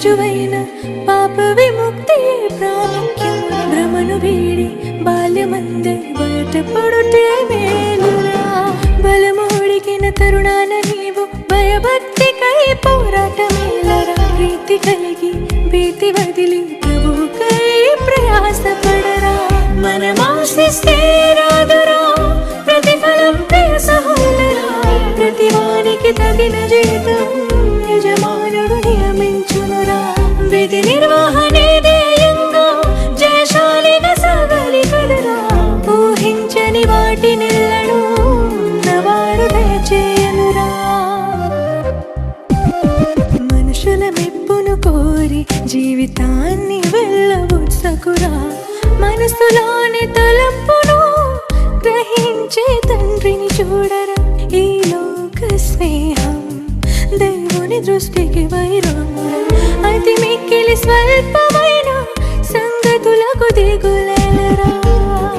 రుజువైన పాప విముక్తి ప్రాముఖ్యం భ్రమను వీడి బాల్యమందే బయటపడుటే మేలురా బలమోడికిన తరుణాన నీవు భయభక్తికై పోరాటమేలరా ప్రీతి కలిగి భీతి వదిలి ప్రభుకై ప్రయాసపడరా మనమాశిస్తే రాదురా ప్రతిఫలం ప్రియ సహోదరా ప్రతివానికి తగిన జీతం యజమానుడు నియమించునురా విధి నిర్వహణే ధ్యేయంగా జయశాలిగా సాగాలి కదరా ఊహించని వాటినెల్లడూ ఉన్నవాడు దయచేయనురా మనుషుల మెప్పును కోరి జీవితాన్ని వెళ్ళబుచ్చకురా మనసులోని తలంపును గ్రహించే తండ్రిని చూడరా ఈ లోక స్నేహం దేవుని దృష్టికి వైరమురా